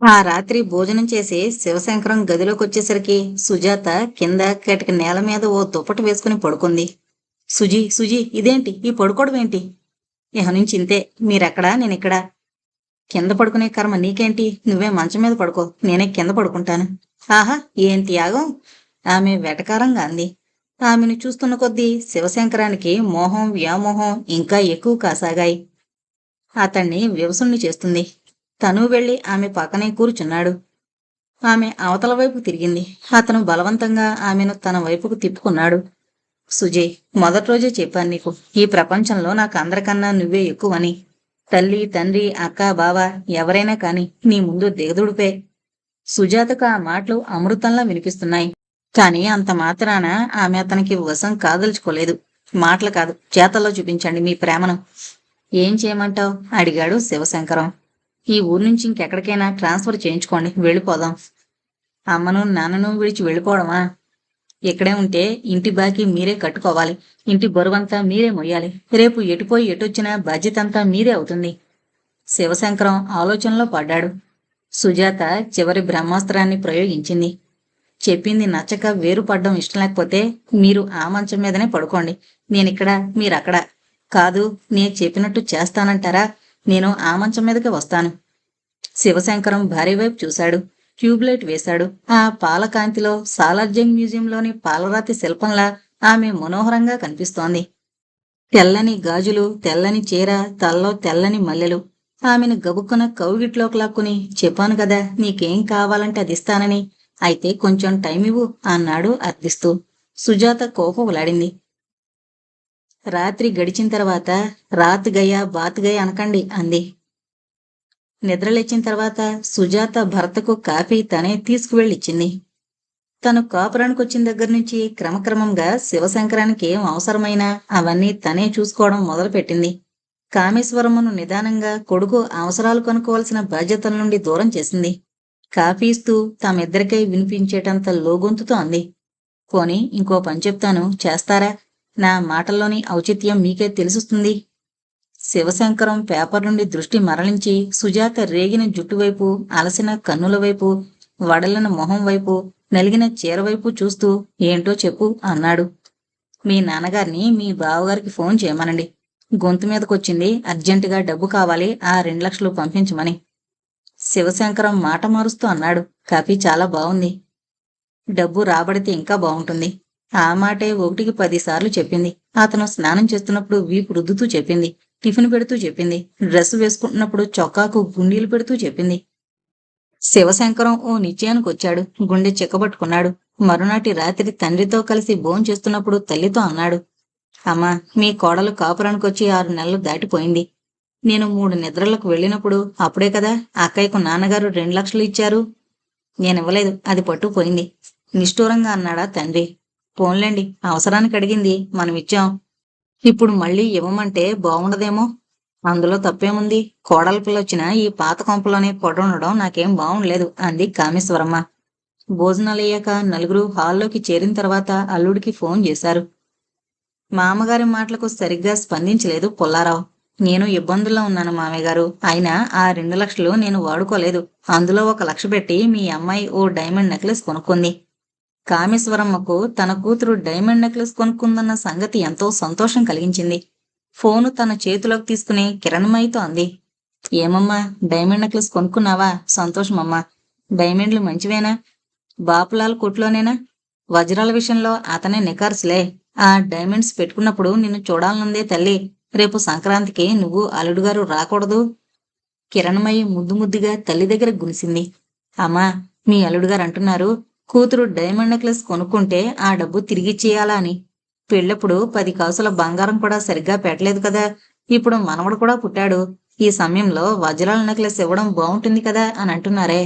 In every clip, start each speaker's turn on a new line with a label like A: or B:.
A: ఆ రాత్రి భోజనం చేసి శివశంకరం గదిలోకొచ్చేసరికి సుజాత కింద కటిక నేల మీద ఓ దుప్పటి వేసుకుని పడుకుంది. సుజీ సుజీ ఇదేంటి ఈ పడుకోవడమేంటి? ఇహ నుంచి ఇంతే. మీరెక్కడా నేనిక్కడా. కింద పడుకునే కర్మ నీకేంటి? నువ్వే మంచం మీద పడుకో, నేనే కింద పడుకుంటాను. ఆహా, ఏం త్యాగం! ఆమె వెటకారంగా అంది. ఆమెను చూస్తున్న కొద్దీ శివశంకరానికి మోహం వ్యామోహం ఇంకా ఎక్కువ కాసాగాయి. అతన్ని వివసుణ్ణి చేస్తుంది. తను వెళ్లి ఆమె పక్కనే కూర్చున్నాడు. ఆమె అవతల వైపు తిరిగింది. అతను బలవంతంగా ఆమెను తన వైపుకు తిప్పుకున్నాడు. సుజయ్, మొదటి రోజే చెప్పాను నీకు, ఈ ప్రపంచంలో నాకు అందరికన్నా నువ్వే ఎక్కువని. తల్లి తండ్రి అక్క బావ ఎవరైనా కాని నీ ముందు దిగదుడిపే. సుజాతకు ఆ మాటలు అమృతంలా వినిపిస్తున్నాయి. కాని అంత మాత్రాన ఆమె అతనికి వశం కాదలుచుకోలేదు. మాటలు కాదు, చేతల్లో చూపించండి మీ ప్రేమను. ఏం చేయమంటావ్? అడిగాడు శివశంకరం. ఈ ఊరు నుంచి ఇంకెక్కడికైనా ట్రాన్స్ఫర్ చేయించుకోండి, వెళ్ళిపోదాం. అమ్మను నాన్నను విడిచి వెళ్ళిపోవడమా? ఇక్కడే ఉంటే ఇంటి బాకీ మీరే కట్టుకోవాలి. ఇంటి బరువంతా మీరే మొయ్యాలి. రేపు ఎటుపోయి ఎటొచ్చినా బాధ్యతంతా మీదే అవుతుంది. శివశంకరం ఆలోచనలో పడ్డాడు. సుజాత చివరి బ్రహ్మాస్త్రాన్ని ప్రయోగించింది. చెప్పింది నచ్చక వేరుపడ్డం ఇష్టం లేకపోతే మీరు ఆ మంచం మీదనే పడుకోండి. నేనిక్కడ, మీరక్కడ. కాదు, నేను చెప్పినట్టు చేస్తానంటారా? నేను ఆ మంచం మీదకే వస్తాను. శివశంకరం భార్య వైపు చూశాడు. ట్యూబ్లైట్ వేశాడు. ఆ పాలకాంతిలో సాలార్జంగ్ మ్యూజియంలోని పాలరాతి శిల్పంలా ఆమె మనోహరంగా కనిపిస్తోంది. తెల్లని గాజులు, తెల్లని చీర, తల్లో తెల్లని మల్లెలు. ఆమెను గబుక్కున కౌగిట్లోకి లాక్కుని, చెప్పాను కదా నీకేం కావాలంటే అది ఇస్తానని. అయితే కొంచెం టైం ఇవ్వు అన్నాడు అర్థిస్తూ. సుజాత కోపంలాడింది. రాత్రి గడిచిన తర్వాత రాత్ గయా బాత్ గయా అనకండి అంది. నిద్రలేచిన తర్వాత సుజాత భర్తకు కాఫీ తనే తీసుకువెళ్ళిచ్చింది. తను కాపురానికొచ్చిన దగ్గర నుంచి క్రమక్రమంగా శివశంకరానికి ఏం అవసరమైనా అవన్నీ తనే చూసుకోవడం మొదలుపెట్టింది. కామేశ్వరమ్మను నిదానంగా కొడుకు అవసరాలు కనుక్కోవలసిన బాధ్యతల నుండి దూరం చేసింది. కాఫీ ఇస్తూ తామిద్దరికై వినిపించేటంత లోగొంతుతో అంది. పోనీ ఇంకో పని చెప్తాను, చేస్తారా? నా మాటల్లోని ఔచిత్యం మీకే తెలుస్తుంది. శివశంకరం పేపర్ నుండి దృష్టి మరలించి సుజాత రేగిన జుట్టువైపు, అలసిన కన్నుల వైపు, వడలిన మొహం వైపు, నలిగిన చీరవైపు చూస్తూ ఏంటో చెప్పు అన్నాడు. మీ నాన్నగారిని మీ బావగారికి ఫోన్ చేయమనండి. గొంతు మీదకొచ్చింది, అర్జెంటుగా డబ్బు కావాలి, ఆ 2 లక్షలు పంపించమని. శివశంకరం మాట మారుస్తూ అన్నాడు. కాఫీ చాలా బావుంది. డబ్బు రాబడితే ఇంకా బావుంటుంది. ఆ మాటే 1కి 10 సార్లు చెప్పింది. అతను స్నానం చేస్తున్నప్పుడు వీపు రుద్దుతూ చెప్పింది. టిఫిన్ పెడుతూ చెప్పింది. డ్రెస్సు వేసుకుంటున్నప్పుడు చొక్కాకు గుండీలు పెడుతూ చెప్పింది. శివశంకరం ఓ నిశ్చయానికొచ్చాడు. గుండె చిక్కబట్టుకున్నాడు. మరునాటి రాత్రి తండ్రితో కలిసి భోంచేస్తున్నప్పుడు తల్లితో అన్నాడు. అమ్మా, మీ కోడలు కాపురానికొచ్చి 6 నెలలు దాటిపోయింది. నేను 3 నిద్రలకు వెళ్ళినప్పుడు అప్పుడే కదా అక్కయ్యకు నాన్నగారు 2 లక్షలు ఇచ్చారు. నేనివ్వలేదు, అది పట్టుకుపోయింది. నిష్ఠూరంగా అన్నాడా తండ్రి. పోన్లేండి, అవసరానికి అడిగింది, మనమిచ్చాం. ఇప్పుడు మళ్ళీ ఇవ్వమంటే బావుండదేమో. అందులో తప్పేముంది? కోడల పిల్లొచ్చినా ఈ పాత కొంపలోనే పడుండడం నాకేం బావుండలేదు అంది కామేశ్వరమ్మ. భోజనాలయ్యాక నలుగురు హాల్లోకి చేరిన తర్వాత అల్లుడికి ఫోన్ చేశారు. మామగారి మాటలకు సరిగ్గా స్పందించలేదు పుల్లారావు. నేను ఇబ్బందుల్లో ఉన్నాను మామయ్యగారు. అయినా ఆ 2 లక్షలు నేను వాడుకోలేదు. అందులో 1 లక్ష పెట్టి మీ అమ్మాయి ఓ డైమండ్ నెక్లెస్ కొనుక్కుంది. కామేశ్వరమ్మకు తన కూతురు డైమండ్ నెక్లెస్ కొనుక్కుందన్న సంగతి ఎంతో సంతోషం కలిగించింది. ఫోను తన చేతిలోకి తీసుకుని కిరణ్మయితో అంది. ఏమమ్మా, డైమండ్ నెక్లెస్ కొనుక్కున్నావా? సంతోషమమ్మా. డైమండ్లు మంచివేనా? బాపులాల్ కొట్లోనేనా? వజ్రాల విషయంలో అతనే నికార్సులే. ఆ డైమండ్స్ పెట్టుకున్నప్పుడు నిన్ను చూడాలనుందే తల్లి. రేపు సంక్రాంతికి నువ్వు అల్లుడుగారు రాకూడదు? కిరణ్మయి ముద్దు ముద్దుగా తల్లి దగ్గర గునిసింది. అమ్మా, మీ అల్లుడుగారు అంటున్నారు కూతురు డైమండ్ నెక్లెస్ కొనుక్కుంటే ఆ డబ్బు తిరిగిచ్చేయాలా అని. పెళ్ళప్పుడు 10 కాసుల బంగారం కూడా సరిగ్గా పెట్టలేదు కదా. ఇప్పుడు మనవడు కూడా పుట్టాడు. ఈ సమయంలో వజ్రాల నెక్లెస్ ఇవ్వడం బావుంటుంది కదా అని అంటున్నారే.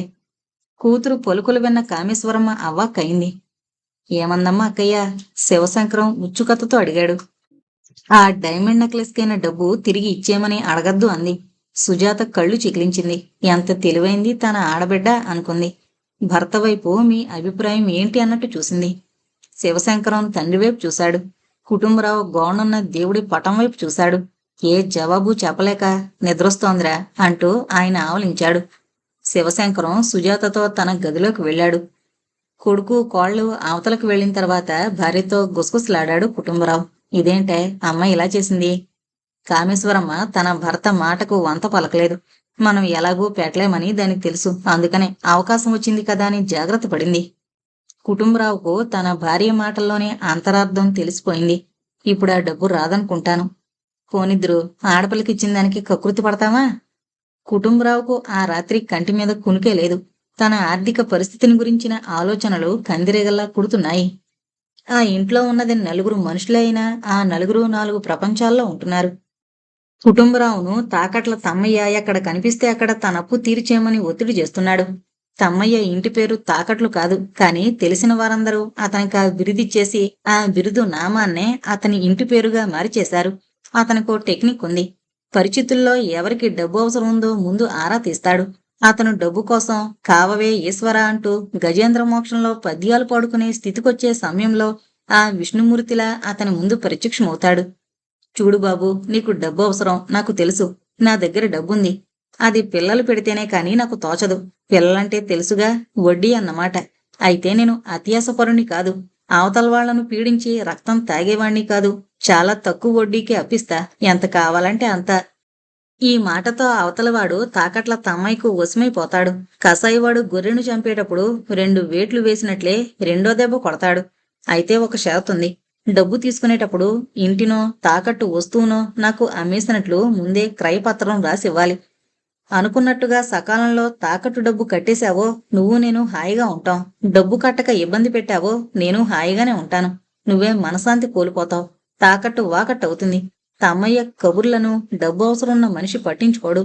A: కూతురు పలుకులు విన్న కామేశ్వరమ్మ అవ్వాక్కయింది. ఏమందమ్మా అక్కయ్య? శివశంకరం ఉచ్చుకత్తతో అడిగాడు. ఆ డైమండ్ నెక్లెస్కైన డబ్బు తిరిగి ఇచ్చేయమని అడగద్దు అంది. సుజాత కళ్ళు చికిలించింది. ఎంత తెలివైంది తన ఆడబిడ్డ అనుకుంది. భర్త వైపు మీ అభిప్రాయం ఏంటి అన్నట్టు చూసింది. శివశంకరం తండ్రి వైపు చూశాడు. కుటుంబరావు గోనున్న దేవుడి పటం వైపు చూశాడు. ఏ జవాబు చెప్పలేక నిద్రొస్తోందిరా అంటూ ఆయన ఆవలించాడు. శివశంకరం సుజాతతో తన గదిలోకి వెళ్ళాడు. కొడుకు కోళ్ళు అవతలకు వెళ్ళిన తర్వాత భార్యతో గుసగుసలాడాడు కుటుంబరావు. ఇదేంటే అమ్మ ఇలా చేసింది? కామేశ్వరమ్మ తన భర్త మాటకు వంత పలకలేదు. మనం ఎలాగూ పెట్టలేమని దానికి తెలుసు. అందుకనే అవకాశం వచ్చింది కదా అని జాగ్రత్త పడింది. కుటుంబరావుకు తన భార్య మాటల్లోనే అంతరార్థం తెలిసిపోయింది. ఇప్పుడు ఆ డబ్బు రాదనుకుంటాను. పోనిద్దరు ఆడపిల్లకిచ్చిన దానికి కకృతి పడతావా? కుటుంబరావుకు ఆ రాత్రి కంటి మీద కునుకే లేదు. తన ఆర్థిక పరిస్థితిని గురించిన ఆలోచనలు కందిరేగల్లా కుడుతున్నాయి. ఆ ఇంట్లో ఉన్నది నలుగురు మనుషులే అయినా ఆ నలుగురు నాలుగు ప్రపంచాల్లో ఉంటున్నారు. కుటుంబరావును తాకట్ల తమ్మయ్య ఎక్కడ కనిపిస్తే అక్కడ తన అప్పు తీర్చేయమని ఒత్తిడి చేస్తున్నాడు. తమ్మయ్య ఇంటి పేరు తాకట్లు కాదు, కానీ తెలిసిన వారందరూ అతనికి ఆ బిరుదిచ్చేసి ఆ బిరుదు నామాన్నే అతని ఇంటి పేరుగా మార్చేశారు. అతనికో టెక్నిక్ ఉంది. పరిచితుల్లో ఎవరికి డబ్బు అవసరం ఉందో ముందు ఆరా తీస్తాడు. అతను డబ్బు కోసం కావవే ఈశ్వర అంటూ గజేంద్ర మోక్షంలో పద్యాలు పాడుకునే స్థితికొచ్చే సమయంలో ఆ విష్ణుమూర్తిలా అతని ముందు ప్రత్యక్షమవుతాడు. చూడు బాబు, నీకు డబ్బు అవసరం నాకు తెలుసు. నా దగ్గర డబ్బుంది. అది పిల్లలు పెడితేనే కాని నాకు తోచదు. పిల్లలంటే తెలుసుగా, వడ్డీ అన్నమాట. అయితే నేను అత్యాసపరుని కాదు. అవతల వాళ్లను పీడించి రక్తం తాగేవాణ్ణి కాదు. చాలా తక్కువ వడ్డీకి అప్పిస్తా. ఎంత కావాలంటే అంత. ఈ మాటతో అవతలవాడు తాకట్ల తమ్మాయికు వశమైపోతాడు. కసాయివాడు గొర్రెను చంపేటప్పుడు 2 వేట్లు వేసినట్లే రెండో దెబ్బ కొడతాడు. అయితే ఒక షరతుంది. డబ్బు తీసుకునేటప్పుడు ఇంటినో తాకట్టు వస్తువునో నాకు అమ్మేసినట్లు ముందే క్రయపత్రం రాసివ్వాలి. అనుకున్నట్టుగా సకాలంలో తాకట్టు డబ్బు కట్టేశావో నువ్వు నేను హాయిగా ఉంటాం. డబ్బు కట్టక ఇబ్బంది పెట్టావో నేను హాయిగానే ఉంటాను. నువ్వే మనశాంతి కోల్పోతావు. తాకట్టు వాకట్టు అవుతుంది. తమ్మయ్య కబుర్లను డబ్బు అవసరమున్న మనిషి పట్టించుకోడు.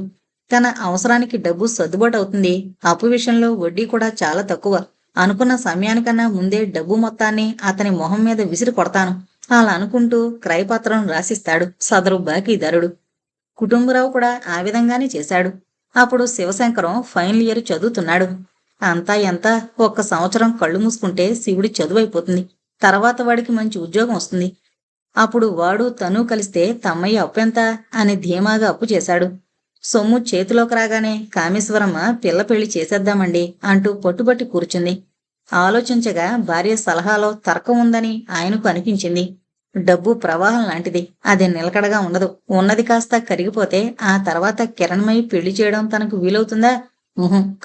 A: తన అవసరానికి డబ్బు సర్దుబాటు అవుతుంది. అప్పు విషయంలో వడ్డీ కూడా చాలా తక్కువ. అనుకున్న సమయానికన్నా ముందే డబ్బు మొత్తాన్ని అతని మొహం మీద విసిరి కొడతాను. అలా అనుకుంటూ క్రయపత్రం రాసిస్తాడు సదరు బాకీదారుడు. కుటుంబరావు కూడా ఆ విధంగానే చేశాడు. అప్పుడు శివశంకరం ఫైనల్ ఇయర్ చదువుతున్నాడు. అంతా ఎంత 1 సంవత్సరం కళ్ళు మూసుకుంటే శివుడి చదువైపోతుంది. తర్వాత వాడికి మంచి ఉద్యోగం వస్తుంది. అప్పుడు వాడు తను కలిస్తే తమ్మయ్య అప్పెంత అని ధీమాగా అప్పు చేశాడు. సొమ్ము చేతిలోకి రాగానే కామేశ్వరమ్మ పిల్ల పెళ్లి చేసేద్దామండి అంటూ పట్టుబట్టి కూర్చుంది. ఆలోచించగా భార్య సలహాలో తర్కం ఉందని ఆయనకు అనిపించింది. డబ్బు ప్రవాహం లాంటిది. అది నిలకడగా ఉండదు. ఉన్నది కాస్త కరిగిపోతే ఆ తర్వాత కిరణ్మయి పెళ్లి చేయడం తనకు వీలవుతుందా?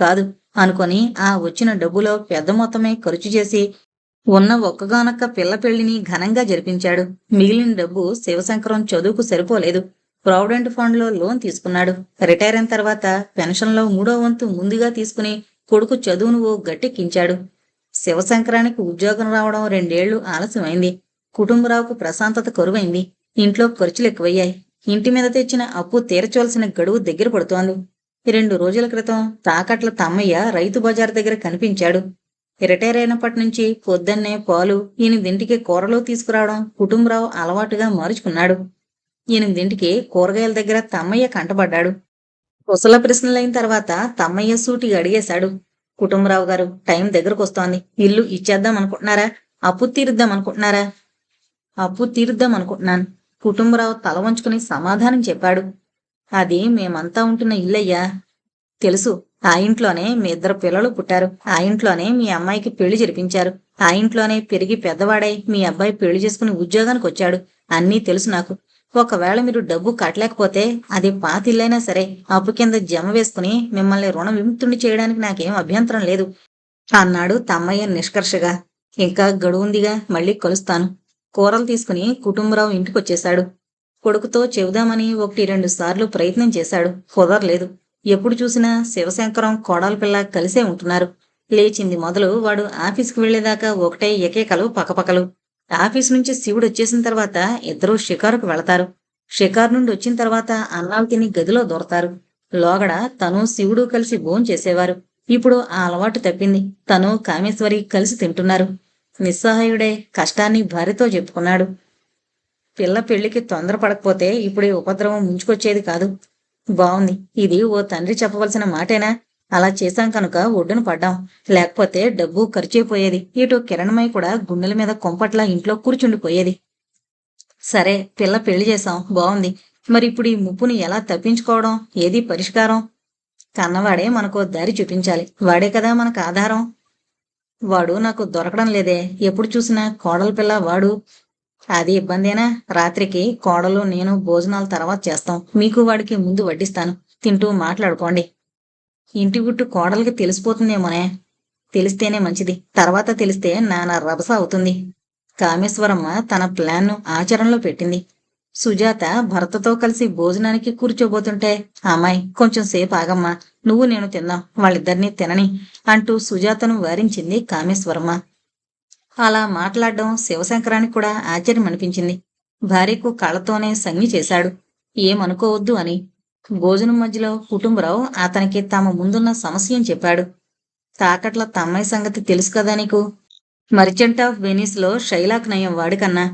A: కాదు అనుకొని ఆ వచ్చిన డబ్బులో పెద్ద మొత్తమే ఖర్చు చేసి ఉన్న ఒక్కగానొక్క పిల్ల పెళ్లిని ఘనంగా జరిపించాడు. మిగిలిన డబ్బు శివశంకరం చదువుకు సరిపోలేదు. ప్రావిడెంట్ ఫండ్ లో లోన్ తీసుకున్నాడు. రిటైర్ అయిన తర్వాత పెన్షన్లో 3వ వంతు ముందుగా తీసుకుని కొడుకు చదువును ఓ గట్టెక్కించాడు. శివశంకరానికి ఉద్యోగం రావడం 2 ఏళ్లు ఆలస్యమైంది. కుటుంబరావుకు ప్రశాంతత కరువైంది. ఇంట్లో ఖర్చులు ఎక్కువయ్యాయి. ఇంటి మీద తెచ్చిన అప్పు తీర్చవలసిన గడువు దగ్గర పడుతోంది. 2 రోజుల క్రితం తాకట్ల తమ్మయ్య రైతు బజార్ దగ్గర కనిపించాడు. రిటైర్ అయినప్పటి నుంచి పొద్దున్నే పాలు, 8ంటికి కూరలు తీసుకురావడం కుటుంబరావు అలవాటుగా మార్చుకున్నాడు. 8ంటికి కూరగాయల దగ్గర తమ్మయ్య కంటపడ్డాడు. కుశల ప్రశ్నలైన తర్వాత తమ్మయ్య సూటిగా అడిగేశాడు. కుటుంబరావు గారు, టైం దగ్గరకొస్తోంది. ఇల్లు ఇచ్చేద్దాం అనుకుంటున్నారా? అప్పు తీరుద్దాం అనుకుంటున్నారా? అప్పు తీరుద్దాం అనుకుంటున్నాను. కుటుంబరావు తల వంచుకుని సమాధానం చెప్పాడు. అది మేమంతా ఉంటున్న ఇల్లయ్యా. తెలుసు. ఆ ఇంట్లోనే మీ 2 పిల్లలు పుట్టారు. ఆ ఇంట్లోనే మీ అమ్మాయికి పెళ్లి జరిపించారు. ఆ ఇంట్లోనే పెరిగి పెద్దవాడై మీ అబ్బాయి పెళ్లి చేసుకుని ఉద్యోగానికి వచ్చాడు. అన్నీ తెలుసు నాకు. ఒకవేళ మీరు డబ్బు కట్టలేకపోతే అది పాతిల్లైనా సరే అప్పు కింద జమ వేసుకుని మిమ్మల్ని రుణ విముక్తుని చేయడానికి నాకేం అభ్యంతరం లేదు అన్నాడు తమ్మయ్య నిష్కర్షగా. ఇంకా గడువుందిగా, మళ్ళీ కలుస్తాను. కూరలు తీసుకుని కుటుంబరావు ఇంటికొచ్చేశాడు. కొడుకుతో చెబుదామని 1-2 సార్లు ప్రయత్నం చేశాడు. కుదరలేదు. ఎప్పుడు చూసినా శివశంకరం కోడల పిల్ల కలిసే ఉంటున్నారు. లేచింది మొదలు వాడు ఆఫీస్కి వెళ్లేదాకా ఒకటే ఎకేకలు పకపకలు. ఆఫీస్ నుంచి శివుడు వచ్చేసిన తర్వాత ఇద్దరూ షికారుకు వెళతారు. షికారు నుండి వచ్చిన తర్వాత అన్నాలు తిని గదిలో దూరతారు. లోగడ తను శివుడు కలిసి భోంచేసేవారు. ఇప్పుడు ఆ అలవాటు తప్పింది. తను కామేశ్వరి కలిసి తింటున్నారు. నిస్సహాయుడే కష్టాన్ని భార్యతో చెప్పుకున్నాడు. పిల్ల పెళ్లికి తొందరపడకపోతే ఇప్పుడే ఉపద్రవం ముంచుకొచ్చేది కాదు. బావుంది. ఇది ఓ తండ్రి చెప్పవలసిన మాటేనా? అలా చేశాం కనుక ఒడ్డున పడ్డాం. లేకపోతే డబ్బు ఖర్చయిపోయేది. ఇటు కిరణమై కూడా గుండెల మీద కొంపట్లా ఇంట్లో కూర్చుండిపోయేది. సరే, పిల్ల పెళ్లి చేశాం, బావుంది. మరి ఇప్పుడు ఈ ముప్పుని ఎలా తప్పించుకోవడం? ఏది పరిష్కారం? కన్నవాడే మనకో దారి చూపించాలి. వాడే కదా మనకు ఆధారం. వాడు నాకు దొరకడం లేదే. ఎప్పుడు చూసినా కోడల పిల్ల వాడు. అది ఇబ్బందేనా? రాత్రికి కోడలు నేను భోజనాల తర్వాత చేస్తాం. మీకు వాడికి ముందు వడ్డిస్తాను. తింటూ మాట్లాడుకోండి. ఇంటి గుట్టు కోడలికి తెలిసిపోతుందేమోనే. తెలిస్తేనే మంచిది. తర్వాత తెలిస్తే నానా రభస అవుతుంది. కామేశ్వరమ్మ తన ప్లాన్ను ఆచరణలో పెట్టింది. సుజాత భర్తతో కలిసి భోజనానికి కూర్చోబోతుంటే, అమ్మాయి కొంచెం సేపు ఆగమ్మా, నువ్వు నేను తిందాం, వాళ్ళిద్దరినీ తినని అంటూ సుజాతను వారించింది కామేశ్వరమ్మ. అలా మాట్లాడడం శివశంకరానికి కూడా ఆశ్చర్యం అనిపించింది. భార్యకు కళ్ళతోనే సంజ్ఞ చేశాడు, ఏమనుకోవద్దు అని. భోజనం మధ్యలో కుటుంబరావు అతనికి తమ ముందున్న సమస్యని చెప్పాడు. తాకట్ల తమ్మాయి సంగతి తెలుసు కదా నీకు? మర్చెంట్ ఆఫ్ వెనీస్ లో షైలాక్ నయం వాడికన్నా.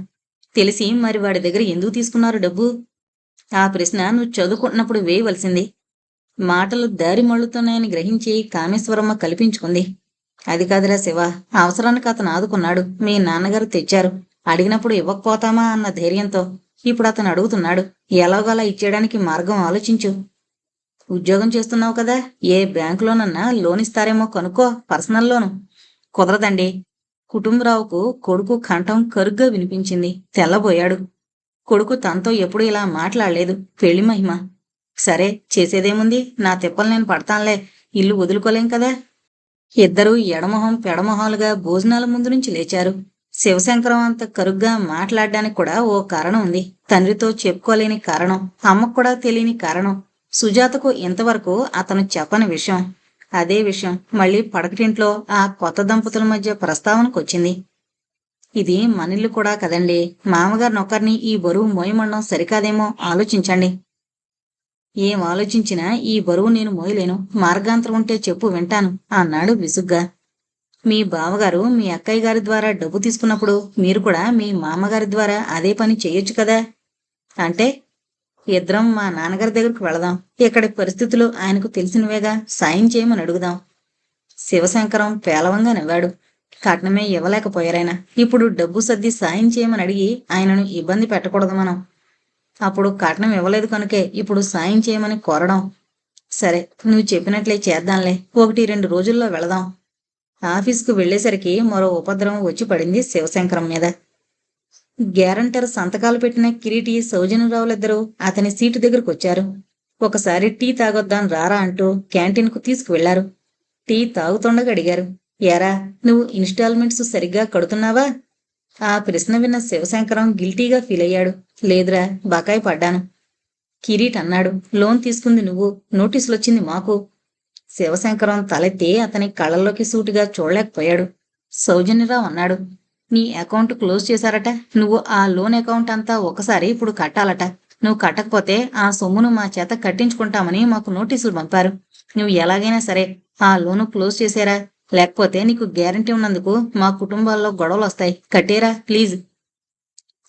A: తెలిసి మరి వాడి దగ్గర ఎందుకు తీసుకున్నారు డబ్బు? ఆ ప్రశ్న నువ్వు చదువుకుంటున్నప్పుడు వేయవలసింది. మాటలు దారి మళ్ళుతున్నాయని గ్రహించి కామేశ్వరమ్మ కల్పించుకుంది. అది కాదురా శివ, అవసరానికి అతను ఆదుకున్నాడు. మీ నాన్నగారు తెచ్చారు. అడిగినప్పుడు ఇవ్వకపోతామా అన్న ధైర్యంతో. ఇప్పుడు అతను అడుగుతున్నాడు. ఎలాగోలా ఇచ్చేయడానికి మార్గం ఆలోచించు. ఉద్యోగం చేస్తున్నావు కదా, ఏ బ్యాంకులోనన్నా లోన్ ఇస్తారేమో కనుక్కో, పర్సనల్ లోను. కుదరదండి. కుటుంబరావుకు కొడుకు కంఠం కరుగ్గా వినిపించింది. తెల్లబోయాడు. కొడుకు తనతో ఎప్పుడు ఇలా మాట్లాడలేదు. పెళ్లి మహిమ. సరే, చేసేదేముంది, నా తిప్పలు నేను పడతానులే. ఇల్లు వదులుకోలేం కదా. ఇద్దరూ ఎడమొహం పెడమొహాలుగా భోజనాల ముందు నుంచి లేచారు. శివశంకరం అంత కరుగ్గా మాట్లాడడానికి కూడా ఓ కారణం ఉంది. తండ్రితో చెప్పుకోలేని కారణం, అమ్మకు కూడా తెలియని కారణం, సుజాతకు ఇంతవరకు అతను చెప్పని విషయం. అదే విషయం మళ్ళీ పడకటింట్లో ఆ కొత్త దంపతుల మధ్య ప్రస్తావనకొచ్చింది. ఇది మనిల్లు కూడా కదండి. మామగారినొక్కరిని ఈ బరువు మోయమండం సరికాదేమో, ఆలోచించండి. ఏం ఆలోచించినా ఈ బరువు నేను మోయలేను. మార్గాంతరం ఉంటే చెప్పు, వింటాను అన్నాడు విసుగ్గా. మీ బావగారు మీ అక్కయ్య గారి ద్వారా డబ్బు తీసుకున్నప్పుడు మీరు కూడా మీ మామగారి ద్వారా అదే పని చెయ్యొచ్చు కదా. అంటే ఇద్దరం మా నాన్నగారి దగ్గరకు వెళదాం. ఇక్కడి పరిస్థితులు ఆయనకు తెలిసినవేగా, సాయం చేయమని అడుగుదాం. శివశంకరం పేలవంగా నవ్వాడు. కట్నమే ఇవ్వలేకపోయారైనా ఇప్పుడు డబ్బు సర్ది సాయం చేయమని అడిగి ఆయనను ఇబ్బంది పెట్టకూడదు మనం. అప్పుడు కట్నం ఇవ్వలేదు కనుకే ఇప్పుడు సాయం చేయమని కోరడం. సరే, నువ్వు చెప్పినట్లే చేద్దాంలే. 1-2 రోజుల్లో వెళదాం. ఆఫీసుకు వెళ్లేసరికి మరో ఉపద్రవం వచ్చి పడింది శివశంకరం మీద. గ్యారంటర్ సంతకాలు పెట్టిన కిరీటి సౌజన్యరావులిద్దరూ అతని సీటు దగ్గరకు వచ్చారు. ఒకసారి టీ తాగొద్దాం రారా అంటూ క్యాంటీన్కు తీసుకువెళ్లారు. టీ తాగుతుండగా అడిగారు, ఏరా, నువ్వు ఇన్స్టాల్మెంట్స్ సరిగ్గా కడుతున్నావా? ఆ ప్రశ్న విన్న శివశంకరం గిల్టీగా ఫీల్ అయ్యాడు. లేదురా, బకాయి పడ్డాను. కిరీట్ అన్నాడు, లోన్ తీసుకుంది నువ్వు, నోటీసులొచ్చింది మాకు. శివశంకరం తలెత్తి అతని కళ్ళల్లోకి సూటిగా చూడలేకపోయాడు. సౌజన్యరావు అన్నాడు, నీ అకౌంట్ క్లోజ్ చేశారట. నువ్వు ఆ లోన్ అకౌంట్ అంతా ఒకసారి ఇప్పుడు కట్టాలట. నువ్వు కట్టకపోతే ఆ సొమ్మును మా చేత కట్టించుకుంటామని మాకు నోటీసులు పంపారు. నువ్వు ఎలాగైనా సరే ఆ లోను క్లోజ్ చేసేరా, లేకపోతే నీకు గ్యారంటీ ఉన్నందుకు మా కుటుంబాల్లో గొడవలు వస్తాయి. కట్టేరా ప్లీజ్.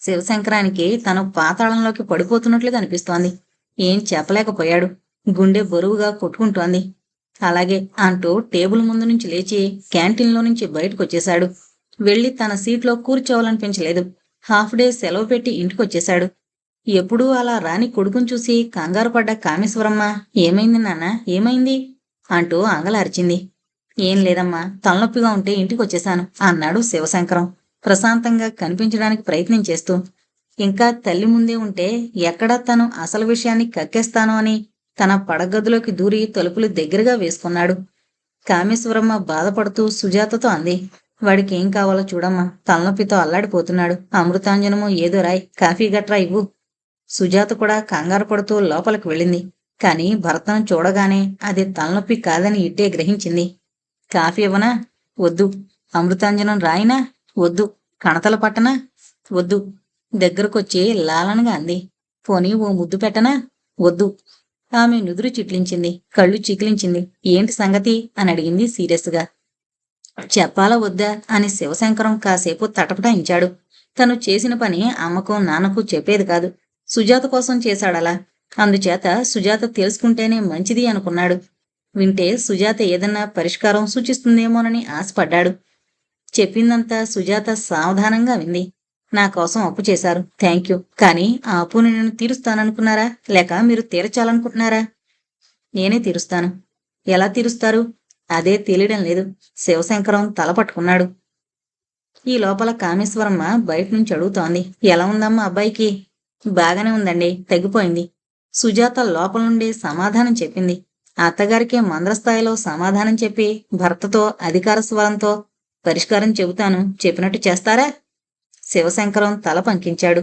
A: శివశంకరానికి తను పాతాళంలోకి పడిపోతున్నట్లుగా అనిపిస్తోంది. ఏం చెప్పలేకపోయాడు. గుండె బరువుగా కొట్టుకుంటోంది. అలాగే అంటూ టేబుల్ ముందు నుంచి లేచి క్యాంటీన్లో నుంచి బయటకొచ్చేశాడు. వెళ్లి తన సీట్లో కూర్చోవాలనిపించలేదు. హాఫ్ డే సెలవు పెట్టి ఇంటికొచ్చేశాడు. ఎప్పుడూ అలా రాని కొడుకుని చూసి కంగారు పడ్డ కామేశ్వరమ్మ, ఏమైంది నాన్న, ఏమైంది అంటూ అంగలార్చింది. ఏం లేదమ్మా, తలనొప్పిగా ఉంటే ఇంటికొచ్చేశాను అన్నాడు శివశంకరం ప్రశాంతంగా కనిపించడానికి ప్రయత్నం చేస్తూ. ఇంకా తల్లి ముందే ఉంటే ఎక్కడా తను అసలు విషయాన్ని కక్కేస్తాను అని తన పడగదిలోకి దూరి తలుపులు దగ్గరగా వేసుకున్నాడు. కామేశ్వరమ్మ బాధపడుతూ సుజాతతో అంది, వాడికి ఏం కావాలో చూడమ్మా, తలనొప్పితో అల్లాడిపోతున్నాడు. అమృతాంజనమో ఏదో రాయ్, కాఫీ గట్రా ఇవ్వు. సుజాత కూడా కంగారు పడుతూ లోపలికి వెళ్ళింది. కాని భర్తను చూడగానే అది తలనొప్పి కాదని ఇట్టే గ్రహించింది. కాఫీ ఇవ్వనా? వద్దు. అమృతాంజనం రాయినా? వద్దు. కణతల పట్టనా? వద్దు. దగ్గరకొచ్చి లాలనగా అంది, పోనీ ఓ ముద్దు పెట్టనా? వద్దు. ఆమె నుదురు చిట్లించింది, కళ్ళు చికిలించింది. ఏంటి సంగతి అని అడిగింది సీరియస్గా. చెప్పాలా వద్దా అని శివశంకరం కాసేపు తటపటాయించాడు. తను చేసిన పని అమ్మకు నాన్నకు చెప్పేది కాదు. సుజాత కోసం చేశాడలా. అందుచేత సుజాత తెలుసుకుంటేనే మంచిది అనుకున్నాడు. వింటే సుజాత ఏదన్నా పరిష్కారం సూచిస్తుందేమోనని ఆశపడ్డాడు. చెప్పిందంతా సుజాత సావధానంగా వింది. నా కోసం అప్పు చేశారు, థ్యాంక్ యూ. కానీ ఆ అప్పుని నేను తీరుస్తాననుకున్నారా, లేక మీరు తీర్చాలనుకుంటున్నారా? నేనే తీరుస్తాను. ఎలా తీరుస్తారు? అదే తెలియడం లేదు. శివశంకరం తల పట్టుకున్నాడు. ఈ లోపల కామేశ్వరమ్మ బయట నుంచి అడుగుతోంది. ఎలా ఉందమ్మా అబ్బాయికి? బాగానే ఉందండి, తగ్గిపోయింది. సుజాత లోపల నుండి సమాధానం చెప్పింది. అత్తగారికే మంద్రస్థాయిలో సమాధానం చెప్పి భర్తతో అధికార స్వరంతో పరిష్కారం చెబుతాను, చెప్పినట్టు చేస్తారా? శివశంకరం తల పంకించాడు.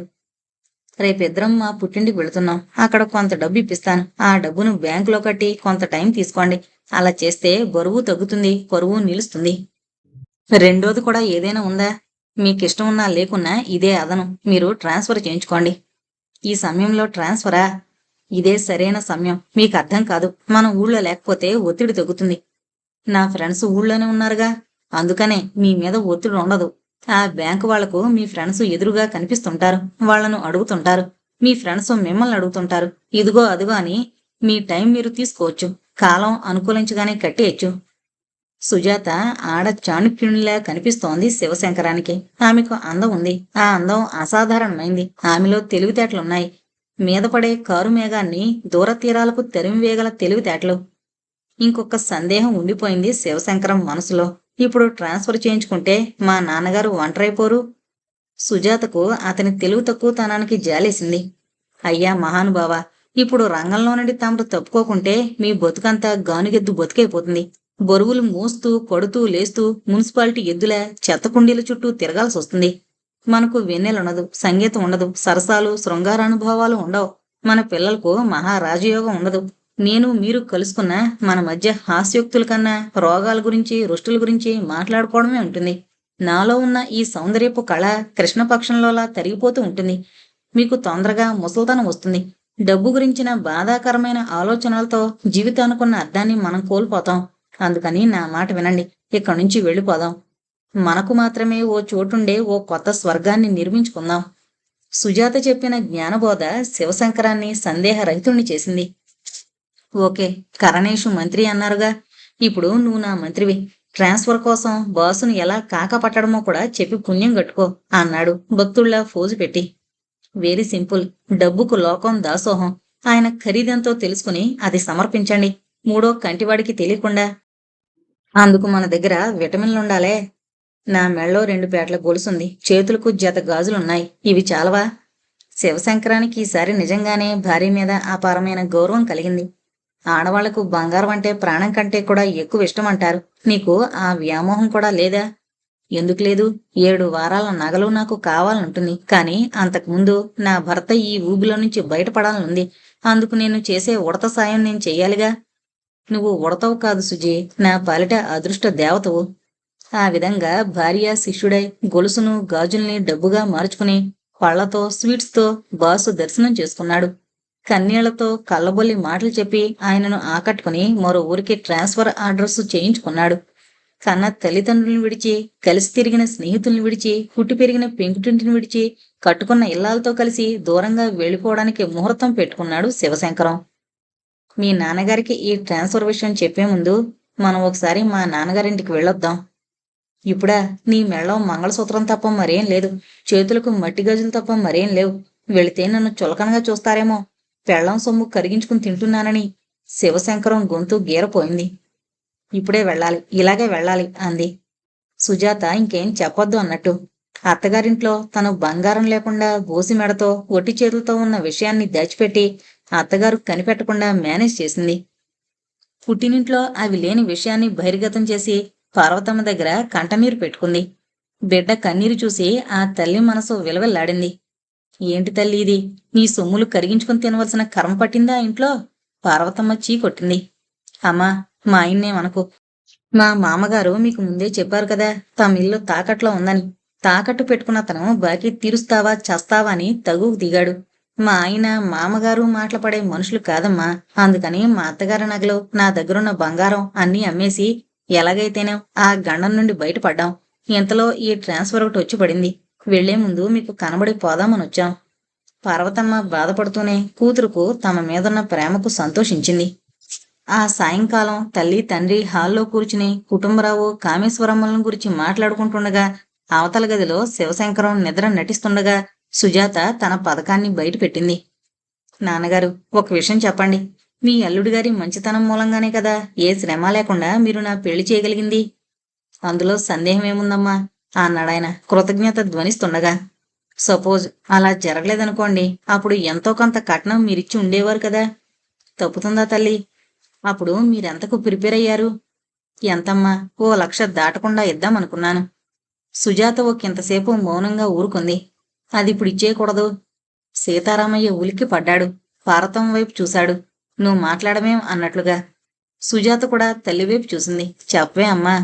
A: రేపిద్దరం మా పుట్టింటికి వెళుతున్నాం. అక్కడ కొంత డబ్బు ఇప్పిస్తాను. ఆ డబ్బును బ్యాంకులో కట్టి కొంత టైం తీసుకోండి. అలా చేస్తే బరువు తగ్గుతుంది, పరువు నిలుస్తుంది. రెండోది కూడా ఏదైనా ఉందా? మీకిష్టం ఉన్నా లేకున్నా ఇదే అదను. మీరు ట్రాన్స్ఫర్ చేయించుకోండి. ఈ సమయంలో ట్రాన్స్ఫరా? ఇదే సరైన సమయం. మీకు అర్థం కాదు. మనం ఊళ్ళో లేకపోతే ఒత్తిడి తగ్గుతుంది. నా ఫ్రెండ్స్ ఊళ్ళోనే ఉన్నారుగా, అందుకనే మీ మీద ఒత్తిడి ఉండదు. ఆ బ్యాంకు వాళ్లకు మీ ఫ్రెండ్స్ ఎదురుగా కనిపిస్తుంటారు. వాళ్లను అడుగుతుంటారు. మీ ఫ్రెండ్స్ మిమ్మల్ని అడుగుతుంటారు. ఇదిగో అదిగో అని మీ టైం మీరు తీసుకోవచ్చు. కాలం అనుకూలించగానే కట్టేయచ్చు. సుజాత ఆడ చాణుక్యునిలా కనిపిస్తోంది శివశంకరానికి. ఆమెకు అందం ఉంది. ఆ అందం అసాధారణమైంది. ఆమెలో తెలివితేటలున్నాయి. మీద పడే కారు మేఘాన్ని దూర తీరాలకు తరిమివేయగల తెలివితేటలు. ఇంకొక సందేహం ఉండిపోయింది శివశంకరం మనసులో. ఇప్పుడు ట్రాన్స్ఫర్ చేయించుకుంటే మా నాన్నగారు ఒంటరైపోరు? సుజాతకు అతని తెలివి తక్కువతనానికి జాలేసింది. అయ్యా మహానుభావ, ఇప్పుడు రంగంలో నుండి తమరు తప్పుకోకుంటే మీ బతుకంతా గానుగెద్దు బతుకైపోతుంది. బరువులు మోస్తూ కొడుతూ లేస్తూ మున్సిపాలిటీ ఎద్దుల చెత్త కుండీల చుట్టూ తిరగాల్సి వస్తుంది. మనకు వెన్నెలుండదు, సంగీతం ఉండదు, సరసాలు శృంగారానుభవాలు ఉండవు. మన పిల్లలకు మహారాజయోగం ఉండదు. నేను మీరు కలుసుకున్న మన మధ్య హాస్యోక్తుల కన్నా రోగాల గురించి రుష్టుల గురించి మాట్లాడుకోవడమే ఉంటుంది. నాలో ఉన్న ఈ సౌందర్యపు కళ కృష్ణపక్షంలోలా తరిగిపోతూ ఉంటుంది. మీకు తొందరగా ముసల్తనం వస్తుంది. డబ్బు గురించిన బాధాకరమైన ఆలోచనలతో జీవితానుకున్న అర్థాన్ని మనం కోల్పోతాం. అందుకని నా మాట వినండి. ఇక్కడి నుంచి వెళ్ళిపోదాం. మనకు మాత్రమే ఓ చోటుండే ఓ కొత్త స్వర్గాన్ని నిర్మించుకుందాం. సుజాత చెప్పిన జ్ఞానబోధ శివశంకరాన్ని సందేహరహితుణ్ణి చేసింది. ఓకే, కరణేషు మంత్రి అన్నారుగా, ఇప్పుడు నువ్వు నా మంత్రివి. ట్రాన్స్ఫర్ కోసం బాసును ఎలా కాకపట్టడమో కూడా చెప్పి పుణ్యం కట్టుకో అన్నాడు భక్తుళ్లా ఫోజు పెట్టి. Very simple. డబ్బుకు లోకం దాసోహం. ఆయన ఖరీదెంతో తెలుసుకుని అది సమర్పించండి. మూడో కంటివాడికి తెలియకుండా. అందుకు మన దగ్గర విటమిన్లుండాలే. నా మెళ్ళో 2 పేటల గొలుసుంది. చేతులకు జత గాజులున్నాయి. ఇవి చాలవా? శివశంకరానికి ఈసారి నిజంగానే భార్య మీద అపారమైన గౌరవం కలిగింది. ఆడవాళ్లకు బంగారం అంటే ప్రాణం కంటే కూడా ఎక్కువ ఇష్టమంటారు. నీకు ఆ వ్యామోహం కూడా లేదా? ఎందుకు లేదు? 7 వారాల నగలు నాకు కావాలనుంటుంది. కానీ అంతకుముందు నా భర్త ఈ ఊబిలో నుంచి బయటపడాలనుంది. అందుకు నేను చేసే ఉడత సాయం నేను చెయ్యాలిగా. నువ్వు ఉడతవు కాదు సుజీ, నా పాలిట అదృష్ట దేవతవు. ఆ విధంగా భార్య శిష్యుడై గొలుసును గాజుల్ని డబ్బుగా మార్చుకుని పళ్లతో స్వీట్స్తో బాసు దర్శనం చేసుకున్నాడు. కన్నీళ్లతో కళ్ళబొల్లి మాటలు చెప్పి ఆయనను ఆకట్టుకుని మరో ఊరికి ట్రాన్స్ఫర్ ఆర్డర్స్ చేయించుకున్నాడు. కన్న తల్లిదండ్రులను విడిచి, కలిసి తిరిగిన స్నేహితుల్ని విడిచి, పుట్టి పెరిగిన పెంకుటింటిని విడిచి, కట్టుకున్న ఇల్లాలతో కలిసి దూరంగా వెళ్ళిపోవడానికి ముహూర్తం పెట్టుకున్నాడు శివశంకరం. మీ నాన్నగారికి ఈ ట్రాన్స్ఫర్ విషయం చెప్పే ముందు మనం ఒకసారి మా నాన్నగారింటికి వెళ్ళొద్దాం. ఇప్పుడా? నీ మెళ్ళో మంగళసూత్రం తప్ప మరేం లేదు. చేతులకు మట్టి గజులు తప్ప మరేం లేవు. వెళితే నన్ను చులకనగా చూస్తారేమో. పెళ్ళం సొమ్ము కరిగించుకుని తింటున్నానని. శివశంకరం గొంతు గీరపోయింది. ఇప్పుడే వెళ్ళాలి, ఇలాగే వెళ్ళాలి అంది సుజాత ఇంకేం చెప్పొద్దు అన్నట్టు. అత్తగారింట్లో తను బంగారం లేకుండా బోసి మెడతో ఒట్టి చేతులతో ఉన్న విషయాన్ని దాచిపెట్టి అత్తగారు కనిపెట్టకుండా మేనేజ్ చేసింది. పుట్టినింట్లో అవి లేని విషయాన్ని బహిర్గతం చేసి పార్వతమ్మ దగ్గర కంటనీరు పెట్టుకుంది. బిడ్డ కన్నీరు చూసి ఆ తల్లి మనసు విలవెల్లాడింది. ఏంటి తల్లి ఇది? నీ సొమ్ములు కరిగించుకుని తినవలసిన కర్మ పట్టిందా ఇంట్లో? పార్వతమ్మ చీకొట్టింది. అమ్మా, మా ఆయన్నేమనకు. మా మామగారు మీకు ముందే చెప్పారు కదా, తమ ఇల్లు తాకట్లో ఉందని. తాకట్టు పెట్టుకున్న తను బాకీ తీరుస్తావా చస్తావా అని తగుకు దిగాడు. మా ఆయన మామగారు మాటలు పడే మనుషులు కాదమ్మా. అందుకని మా అత్తగారి నగలు, నా దగ్గరున్న బంగారం అన్నీ అమ్మేసి ఎలాగైతేనే ఆ గండం నుండి బయటపడ్డాం. ఇంతలో ఈ ట్రాన్స్ఫర్ ఒకటి వచ్చి పడింది. వెళ్లే ముందు మీకు కనబడి పోదామనొచ్చాం. పార్వతమ్మ బాధపడుతూనే కూతురుకు తమ మీదున్న ప్రేమకు సంతోషించింది. ఆ సాయంకాలం తల్లి తండ్రి హాల్లో కూర్చుని కుటుంబరావు కామేశ్వరమ్మలను గురించి మాట్లాడుకుంటుండగా అవతల గదిలో శివశంకరం నిద్ర నటిస్తుండగా సుజాత తన పథకాన్ని బయటపెట్టింది. నాన్నగారు, ఒక విషయం చెప్పండి. మీ అల్లుడి గారి మంచితనం మూలంగానే కదా ఏ శ్రమ లేకుండా మీరు నా పెళ్లి చేయగలిగింది. అందులో సందేహమేముందమ్మా అన్నాడాయన కృతజ్ఞత ధ్వనిస్తుండగా. సపోజ్ అలా జరగలేదనుకోండి, అప్పుడు ఎంతో కొంత కట్నం మీరిచ్చి ఉండేవారు కదా. తప్పుతుందా తల్లి? అప్పుడు మీరెంతకు ప్రిపేర్ అయ్యారు? ఎంతమ్మా? 1,00,000 దాటకుండా ఇద్దామనుకున్నాను. సుజాత ఒకంతసేపు మౌనంగా ఊరుకుంది. అదిప్పుడు ఇచ్చేయకూడదు. సీతారామయ్య ఉలిక్కి పడ్డాడు. పార్వతమ్మ వైపు చూశాడు. నువ్వు మాట్లాడమేం అన్నట్లుగా. సుజాత కూడా తల్లివైపు చూసింది. చెప్పవే అమ్మా.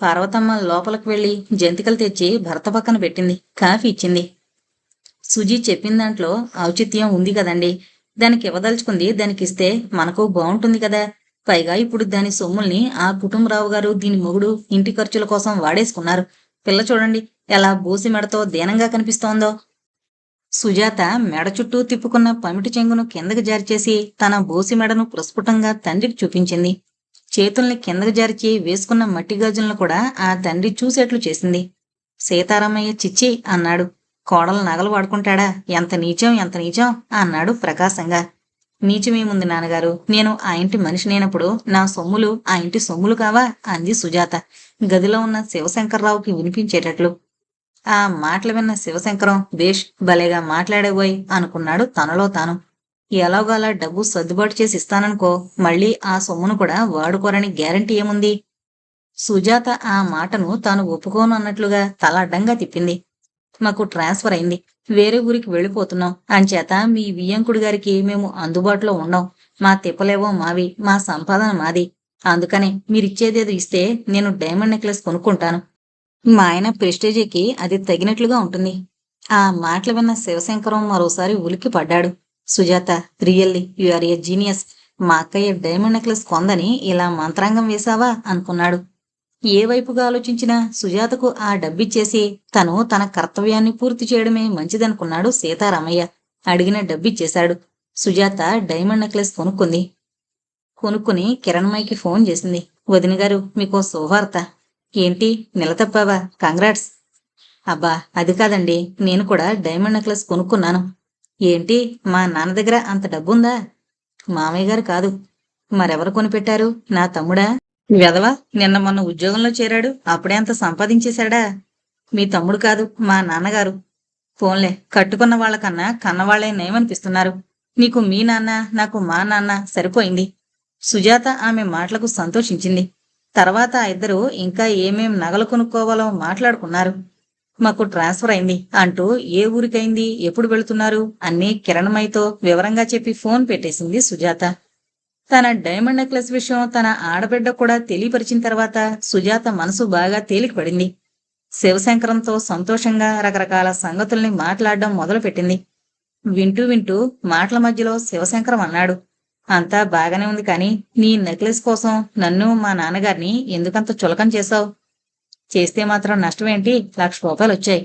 A: పార్వతమ్మ లోపలికి వెళ్లి జంతికలు తెచ్చి భర్త పక్కన పెట్టింది. కాఫీ ఇచ్చింది. సుజీ చెప్పిన దాంట్లో ఔచిత్యం ఉంది కదండి. దానికి ఇవ్వదలుచుకుంది దానికిస్తే మనకు బాగుంటుంది కదా. పైగా ఇప్పుడు దాని సొమ్ముల్ని ఆ కుటుంబరావు గారు దీని మొగుడు ఇంటి ఖర్చుల కోసం వాడేసుకున్నారు. పిల్ల చూడండి ఎలా బూసి మెడతో దీనంగా కనిపిస్తోందో. సుజాత మెడ చుట్టూ తిప్పుకున్న పమిటి చెంగును కిందకు జారిచేసి తన బోసి మెడను ప్రస్ఫుటంగా తండ్రికి చూపించింది. చేతుల్ని కిందకు జారిచి వేసుకున్న మట్టి గాజులను కూడా ఆ తండ్రి చూసేట్లు చేసింది. సీతారామయ్య చిచ్చి అన్నాడు. కోడలు నగలు వాడుకుంటాడా? ఎంత నీచం ఎంత నీచం అన్నాడు ప్రకాశంగా. నీచమేముంది నాన్నగారు, నేను ఆ ఇంటి మనిషినైనప్పుడు నా సొమ్ములు ఆ ఇంటి సొమ్ములు కావా అంది సుజాత గదిలో ఉన్న శివశంకర్రావుకి వినిపించేటట్లు. ఆ మాటలు విన్న శివశంకరం బేష్ భలేగా మాట్లాడేబోయ్ అనుకున్నాడు తనలో తాను. ఎలాగోలా డబ్బు సర్దుబాటు చేసి ఇస్తాననుకో, మళ్ళీ ఆ సొమ్మును కూడా వాడుకోరని గ్యారంటీ ఏముంది? సుజాత ఆ మాటను తాను ఒప్పుకోను అన్నట్లుగా తల అడ్డంగా తిప్పింది. మాకు ట్రాన్స్ఫర్ అయింది. వేరే ఊరికి వెళ్ళిపోతున్నాం. అంచేత మీ వియ్యంకుడి గారికి మేము అందుబాటులో ఉండం. మా తిప్పలేవో మావి, మా సంపాదన మాది. అందుకనే మీరిచ్చేదేదో ఇస్తే నేను డైమండ్ నెక్లెస్ కొనుక్కుంటాను. మా ఆయన ప్రెస్టేజీకి అది తగినట్లుగా ఉంటుంది. ఆ మాటలు విన్న శివశంకరం మరోసారి ఉలిక్కి పడ్డాడు. Sujatha, really you are a genius. మా అక్కయ్య డైమండ్ నెక్లెస్ కొందని ఇలా మంత్రాంగం వేశావా అనుకున్నాడు. ఏ వైపుగా ఆలోచించినా సుజాతకు ఆ డబ్బిచ్చేసి తను తన కర్తవ్యాన్ని పూర్తి చేయడమే మంచిదనుకున్నాడు సీతారామయ్య. అడిగిన డబ్బిచ్చేశాడు. సుజాత డైమండ్ నెక్లెస్ కొనుక్కుని కిరణ్మయ్యకి ఫోన్ చేసింది. వదినగారు, మీకో శుభవార్త. ఏంటి నిలతప్పావా? కంగ్రాట్స్. అబ్బా అది కాదండి, నేను కూడా డైమండ్ నెక్లెస్ కొనుక్కున్నాను. ఏంటి మా నాన్న దగ్గర అంత డబ్బుందా? మామయ్య గారు కాదు. మరెవరు కొనిపెట్టారు? నా తమ్ముడా? వెధవ నిన్న మొన్న ఉద్యోగంలో చేరాడు, అప్పుడే అంత సంపాదించేశాడా? మీ తమ్ముడు కాదు, మా నాన్నగారు. పోన్లే, కట్టుకున్న వాళ్ళకన్నా కన్నవాళ్లే నయమనిపిస్తున్నారు. నీకు మీ నాన్న, నాకు మా నాన్న సరిపోయింది. సుజాత ఆమె మాటలకు సంతోషించింది. తర్వాత ఆ ఇద్దరు ఇంకా ఏమేం నగలు కొనుక్కోవాలో మాట్లాడుకున్నారు. మాకు ట్రాన్స్ఫర్ అయింది అంటూ ఏ ఊరికైంది, ఎప్పుడు వెళుతున్నారు అన్నీ కిరణ్మయ్యతో వివరంగా చెప్పి ఫోన్ పెట్టేసింది సుజాత. తన డైమండ్ నెక్లెస్ విషయం తన ఆడబిడ్డ కూడా తెలియపరిచిన తర్వాత సుజాత మనసు బాగా తేలికపడింది. శివశంకరంతో సంతోషంగా రకరకాల సంగతుల్ని మాట్లాడడం మొదలుపెట్టింది. వింటూ వింటూ మాటల మధ్యలో శివశంకరం అన్నాడు. అంతా బాగానే ఉంది కానీ నీ నెక్లెస్ కోసం నన్ను మా నాన్నగారిని ఎందుకంత చులకం చేశావు? చేస్తే మాత్రం నష్టమేంటి? 1,00,000 రూపాయలు వచ్చాయి.